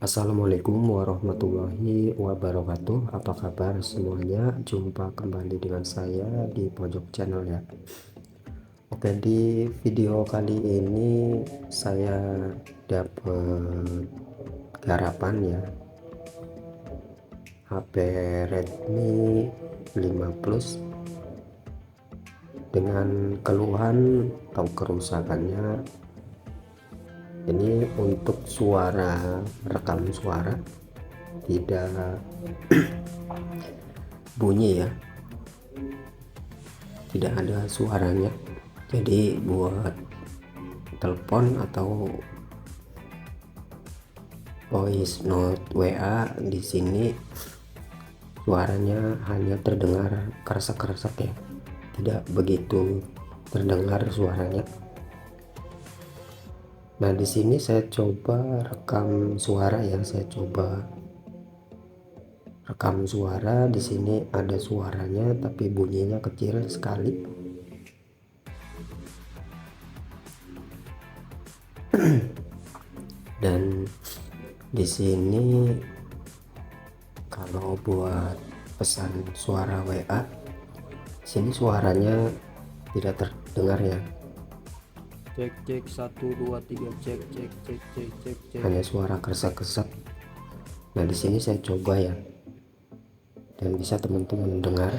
Assalamualaikum warahmatullahi wabarakatuh. Apa kabar semuanya? Jumpa kembali dengan saya di pojok channel ya. Oke, di video kali ini saya dapat garapan ya, HP Redmi 5 Plus dengan keluhan atau kerusakannya. Ini untuk rekam suara tidak bunyi ya, tidak ada suaranya. Jadi buat telepon atau voice note WA di sini suaranya hanya terdengar kresek-kresek ya, tidak begitu terdengar suaranya. Nah, di sini saya coba rekam suara ya, saya coba rekam suara. Di sini ada suaranya tapi bunyinya kecil sekali. Dan di sini kalau buat pesan suara WA, sini suaranya tidak terdengar ya, Cek cek 1 2 3 cek cek cek cek cek cek. hanya suara kresek-kresek. Nah, di sini saya coba ya, dan bisa teman-teman dengar.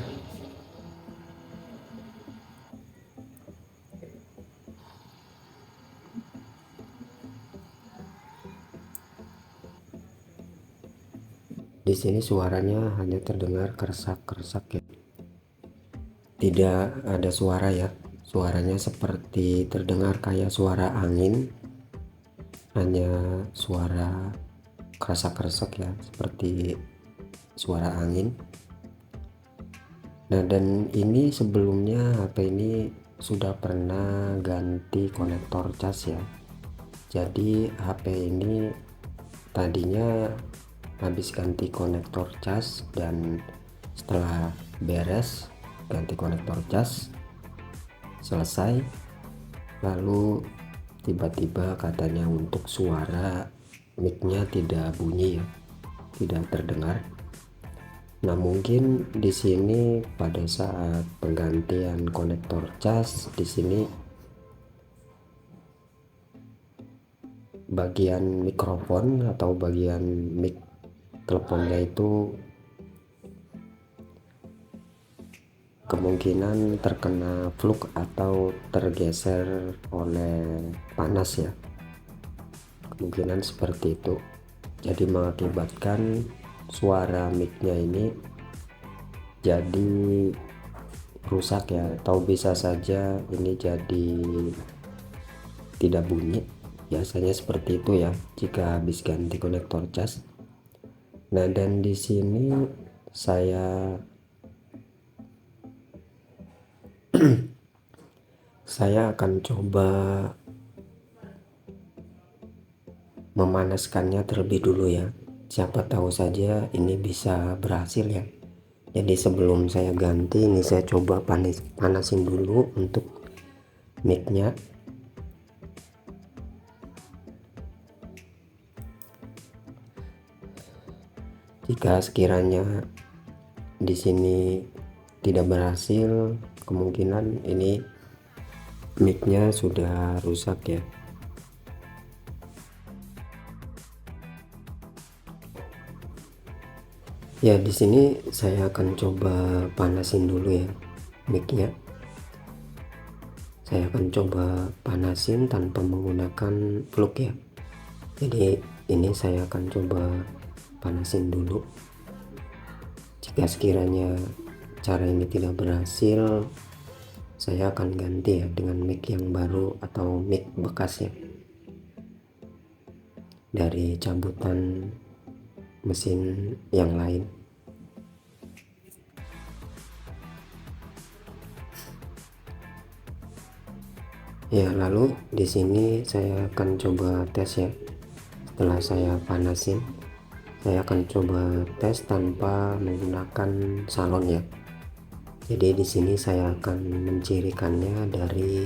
Di sini suaranya hanya terdengar kresek-kresek ya, tidak ada suara ya. Suaranya seperti terdengar kayak suara angin, hanya suara kresek-kresek ya, seperti suara angin. Nah, dan ini sebelumnya HP ini sudah pernah ganti konektor cas ya. Jadi HP ini tadinya habis ganti konektor cas, dan setelah beres ganti konektor cas selesai, lalu tiba-tiba katanya untuk suara mic-nya tidak bunyi ya, tidak terdengar. Nah, mungkin di sini pada saat penggantian konektor cas, di sini bagian mikrofon atau bagian mic teleponnya itu kemungkinan terkena fluk atau tergeser oleh panas ya, kemungkinan seperti itu. Jadi mengakibatkan suara mic-nya ini jadi rusak ya, atau bisa saja ini jadi tidak bunyi. Biasanya seperti itu ya jika habis ganti konektor cas. Nah, dan di sini saya akan coba memanaskannya terlebih dulu ya. Siapa tahu saja ini bisa berhasil ya. Jadi sebelum saya ganti ini, saya coba panasin dulu untuk mic-nya. Jika sekiranya di sini tidak berhasil, kemungkinan ini mic-nya sudah rusak ya. Ya, di sini saya akan coba panasin dulu ya mic-nya. Saya akan coba panasin tanpa menggunakan fluk ya. Jadi ini saya akan coba panasin dulu. Jika sekiranya cara ini tidak berhasil, saya akan ganti ya dengan mic yang baru atau mic bekas ya, dari cabutan mesin yang lain. Ya, lalu di sini saya akan coba tes ya. Setelah saya panasin, saya akan coba tes tanpa menggunakan salon ya. Jadi di sini saya akan mencirikannya dari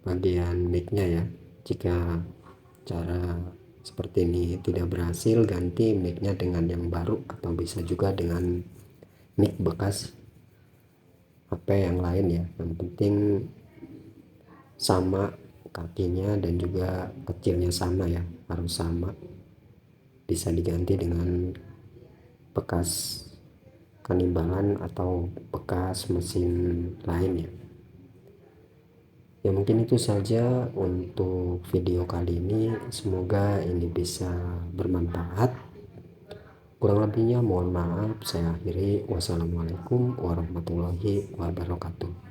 bagian mic-nya ya. Jika cara seperti ini tidak berhasil, ganti mic-nya dengan yang baru, atau bisa juga dengan mic bekas HP yang lain ya. Yang penting sama kakinya dan juga kecilnya sama ya, harus sama. Bisa diganti dengan bekas kanimbalan atau bekas mesin lain ya. Ya mungkin itu saja untuk video kali ini, semoga ini bisa bermanfaat. Kurang lebihnya mohon maaf, saya akhiri. Wassalamualaikum warahmatullahi wabarakatuh.